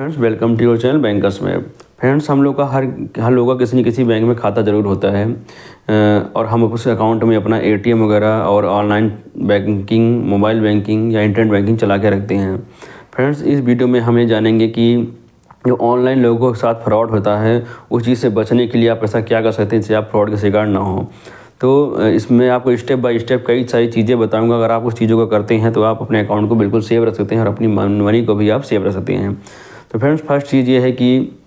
Friends, welcome to your channel bankers में। Friends, हम लोग का हर लोगों का किसी न किसी बैंक में खाता ज़रूर होता है और हम उस अकाउंट में अपना एटीएम वगैरह और ऑनलाइन बैंकिंग, मोबाइल बैंकिंग या इंटरनेट बैंकिंग चला के रखते हैं। फ्रेंड्स, इस वीडियो में हम ये जानेंगे कि जो ऑनलाइन लोगों के साथ फ्रॉड होता है उस चीज़ से बचने के लिए आप ऐसा क्या कर सकते हैं जिससे आप फ्रॉड का शिकार ना हो। तो इसमें आपको स्टेप बाय स्टेप कई सारी चीज़ें बताऊंगा। अगर आप उस चीज़ों को करते हैं तो आप अपने अकाउंट को बिल्कुल सेव रख सकते हैं और अपनी मनी को भी आप सेव रख सकते हैं। तो फ्रेंड्स, फर्स्ट चीज़ ये है कि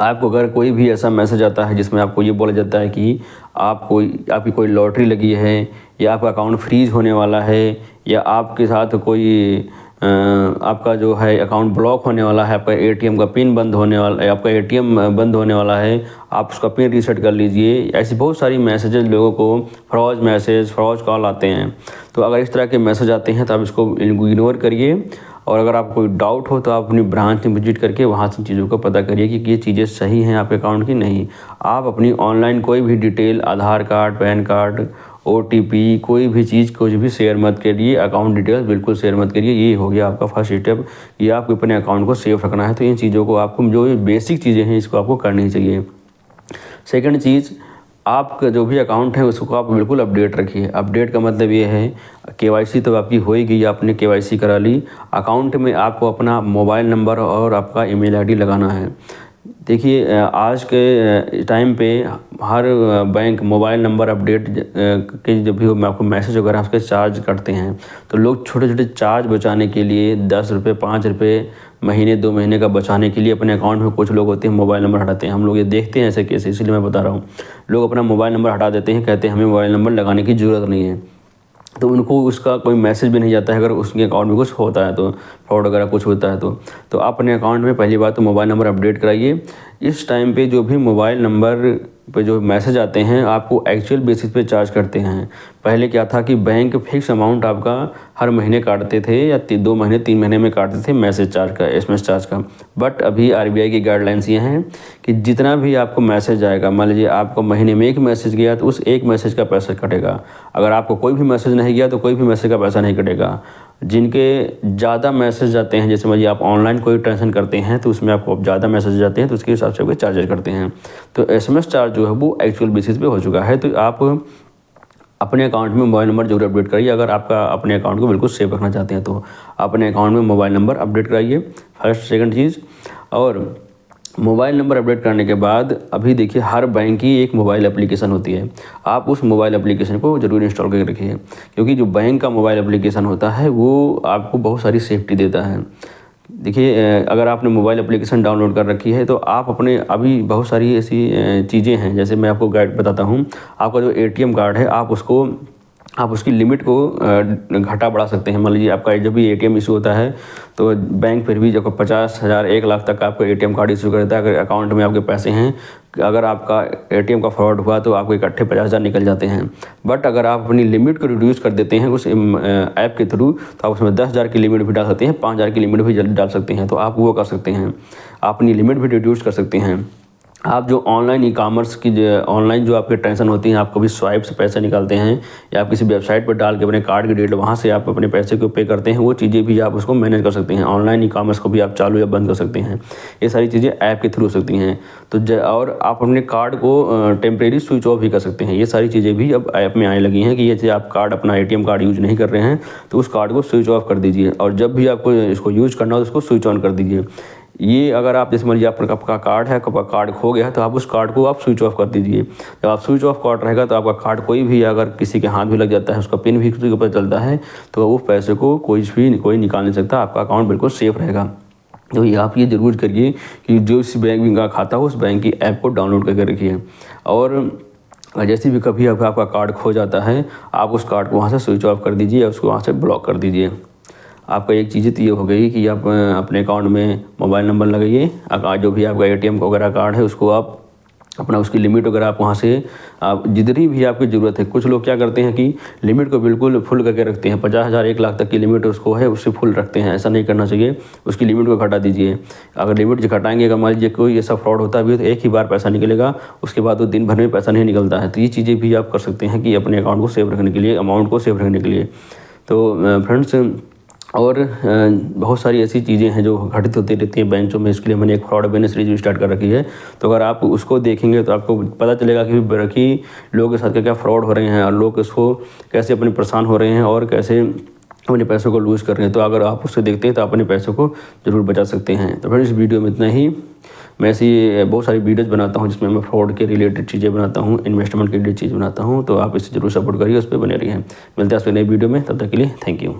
आपको अगर कोई भी ऐसा मैसेज आता है जिसमें आपको ये बोला जाता है कि आपकी कोई लॉटरी लगी है या आपका अकाउंट फ्रीज होने वाला है या आपके साथ कोई आपका जो है अकाउंट ब्लॉक होने वाला है, आपका एटीएम का पिन बंद होने वाला है, आपका एटीएम बंद होने वाला है, आप उसका पिन रीसेट कर लीजिए, ऐसी बहुत सारी मैसेजेस लोगों को फ्रॉड मैसेज, फ्रॉड कॉल आते हैं। तो अगर इस तरह के मैसेज आते हैं तो आप इसको इग्नोर करिए और अगर आपको कोई डाउट हो तो आप अपनी ब्रांच में विजिट करके वहाँ से चीज़ों को पता करिए कि ये चीज़ें सही हैं आपके अकाउंट की नहीं। आप अपनी ऑनलाइन कोई भी डिटेल, आधार कार्ड, पैन कार्ड, ओटीपी, कोई भी चीज़ कुछ भी शेयर मत करिए। अकाउंट डिटेल्स बिल्कुल शेयर मत करिए। ये हो गया आपका फर्स्ट स्टेप कि आपको अपने अकाउंट को सेफ रखना है। तो इन चीज़ों को आपको, जो बेसिक चीज़ें हैं, इसको आपको करनी चाहिए। सेकंड चीज़, आपका जो भी अकाउंट है उसको आप बिल्कुल अपडेट रखिए। अपडेट का मतलब ये है, केवाईसी तो आपकी हो ही गई, आपने केवाईसी करा ली। अकाउंट में आपको अपना मोबाइल नंबर और आपका ईमेल आईडी लगाना है। देखिए, आज के टाइम पे हर बैंक मोबाइल नंबर अपडेट के जब भी आपको मैसेज वगैरह उसके चार्ज करते हैं, तो लोग छोटे छोटे चार्ज बचाने के लिए 10 रुपये, 5 रुपये महीने, 2 महीने का बचाने के लिए अपने अकाउंट में कुछ लोग होते हैं मोबाइल नंबर हटाते हैं। हम लोग ये देखते हैं ऐसे केस, इसलिए मैं बता रहा हूँ। लोग अपना मोबाइल नंबर हटा देते हैं, कहते हैं हमें मोबाइल नंबर लगाने की ज़रूरत नहीं है, तो उनको उसका कोई मैसेज भी नहीं जाता है अगर उसके अकाउंट में कुछ होता है तो, फ्रॉड वगैरह कुछ होता है तो आप अपने अकाउंट में पहली बात तो मोबाइल नंबर अपडेट कराइए। इस टाइम पे जो भी मोबाइल नंबर पे जो मैसेज आते हैं आपको एक्चुअल बेसिस पे चार्ज करते हैं। पहले क्या था कि बैंक फिक्स अमाउंट आपका हर महीने काटते थे या 2 महीने 3 महीने में काटते थे मैसेज चार्ज का, एसएमएस चार्ज का। बट अभी आरबीआई की गाइडलाइंस ये हैं कि जितना भी आपको मैसेज आएगा, मान लीजिए आपको महीने में एक मैसेज गया तो उस एक मैसेज का पैसा कटेगा। अगर आपको कोई भी मैसेज नहीं गया तो कोई भी मैसेज का पैसा नहीं कटेगा। जिनके ज़्यादा मैसेज आते हैं, जैसे मान लीजिए आप ऑनलाइन कोई ट्रांजेक्शन करते हैं तो उसमें आपको ज़्यादा मैसेज आते हैं तो उसके हिसाब से आपको चार्जेस करते हैं। तो एसएमएस चार्ज जो है वो एक्चुअल बेसिस पे हो चुका है। तो आप अपने अकाउंट में मोबाइल नंबर जरूर अपडेट कराइए। अगर आपका अपने अकाउंट को बिल्कुल सेव रखना चाहते हैं तो अपने अकाउंट में मोबाइल नंबर अपडेट कराइए, फर्स्ट सेकंड चीज़। और मोबाइल नंबर अपडेट करने के बाद अभी देखिए हर बैंक की एक मोबाइल एप्लीकेशन होती है। आप उस मोबाइल एप्लीकेशन को ज़रूर इंस्टॉल करके रखिए, क्योंकि जो बैंक का मोबाइल एप्लीकेशन होता है वो आपको बहुत सारी सेफ्टी देता है। देखिए, अगर आपने मोबाइल एप्लीकेशन डाउनलोड कर रखी है तो आप अपने, अभी बहुत सारी ऐसी चीज़ें हैं, जैसे मैं आपको गाइड बताता हूँ। आपका जो एटीएम कार्ड है आप उसकी लिमिट को घटा बढ़ा सकते हैं। मान लीजिए आपका जब भी एटीएम इशू होता है तो बैंक फिर भी जब 50,000, 1 लाख तक आपको एटीएम कार्ड इशू करता है। अगर अकाउंट में आपके पैसे हैं, अगर आपका एटीएम का फ्रॉड हुआ तो आपको इकट्ठे 50,000 निकल जाते हैं। बट अगर आप अपनी लिमिट को रिड्यूस कर देते हैं उस ऐप के थ्रू, तो आप उसमें 10,000 की लिमिट भी डाल सकते हैं, 5,000 की लिमिट भी डाल सकते हैं। तो आप वो कर सकते हैं, आप अपनी लिमिट भी रिड्यूस कर सकते हैं। आप जो ऑनलाइन ई कॉमर्स की ऑनलाइन जो आपके ट्रांजेक्शन होती हैं, आप कभी स्वाइप से पैसे निकालते हैं या आप किसी वेबसाइट पर डाल के अपने कार्ड की डिटेल वहाँ से आप अपने पैसे को पे करते हैं, वो चीज़ें भी आप उसको मैनेज कर सकते हैं। ऑनलाइन ई कॉमर्स को भी आप चालू या बंद कर सकते हैं। ये सारी चीज़ें ऐप के थ्रू हो सकती हैं। तो और आप अपने कार्ड को टेम्परेरी स्विच ऑफ भी कर सकते हैं। ये सारी चीज़ें भी अब ऐप में आने लगी हैं कि ये आप कार्ड, अपना एटीएम कार्ड यूज नहीं कर रहे हैं तो उस कार्ड को स्विच ऑफ कर दीजिए और जब भी आपको इसको यूज करना हो तो उसको स्विच ऑन कर दीजिए। ये अगर आप, जैसे मान लीजिए आपका कार्ड है, आपका कार्ड खो गया तो आप उस कार्ड को आप स्विच ऑफ कर दीजिए। जब आप स्विच ऑफ कार्ड रहेगा तो आपका कार्ड कोई भी अगर किसी के हाथ भी लग जाता है, उसका पिन भी किसी के ऊपर चलता है तो वो पैसे को कोई निकाल नहीं सकता। आपका अकाउंट बिल्कुल सेफ रहेगा। तो ये आप ये ज़रूर करिए कि जो इस बैंक का खाता हो उस बैंक की ऐप को डाउनलोड करके रखिए। और जैसे भी कभी आपका कार्ड खो जाता है, आप उस कार्ड को वहाँ से स्विच ऑफ कर दीजिए या उसको वहाँ से ब्लॉक कर दीजिए। आपका एक चीज़ तो ये हो गई कि आप अपने अकाउंट में मोबाइल नंबर लगाइए। जो भी आपका एटीएम वगैरह कार्ड है उसको आप अपना, उसकी लिमिट वगैरह आप वहाँ से आप जितनी भी आपकी ज़रूरत है। कुछ लोग क्या करते हैं कि लिमिट को बिल्कुल फुल करके रखते हैं, 50,000, 1 लाख तक की लिमिट उसको है, उससे फुल रखते हैं। ऐसा नहीं करना चाहिए, उसकी लिमिट को घटा दीजिए। अगर लिमिट घटाएंगे, अगर मान लीजिए कोई ऐसा फ्रॉड होता भी है तो एक ही बार पैसा निकलेगा, उसके बाद वो दिन भर में पैसा नहीं निकलता है। तो ये चीज़ें भी आप कर सकते हैं कि अपने अकाउंट को सेव रखने के लिए, अमाउंट को सेव रखने के लिए। तो फ्रेंड्स, और बहुत सारी ऐसी चीज़ें हैं जो घटित होती रहती हैं बैंकों में। इसके लिए मैंने एक फ्रॉड अवेयरनेस सीरीज भी स्टार्ट कर रखी है। तो अगर आप उसको देखेंगे तो आपको पता चलेगा कि लोगों के साथ क्या क्या फ्रॉड हो रहे हैं और लोग इसको कैसे अपने परेशान हो रहे हैं और कैसे अपने पैसों को लूज़ कर रहे हैं। तो अगर आप उससे देखते हैं तो आप अपने पैसों को ज़रूर बचा सकते हैं। तो फ्रेंड्स, इस वीडियो में इतना ही। मैं ऐसी बहुत सारी वीडियोज़ बनाता हूँ जिसमें मैं फ्रॉड के रिलेटेड चीज़ें बनाता हूँ, इन्वेस्टमेंट के रिलेटेड चीज़ बनाता हूँ। तो आप इससे ज़रूर सपोर्ट करिए, उस पर बने रहिए। मिलते हैं आपसे नई वीडियो में, तब तक के लिए थैंक यू।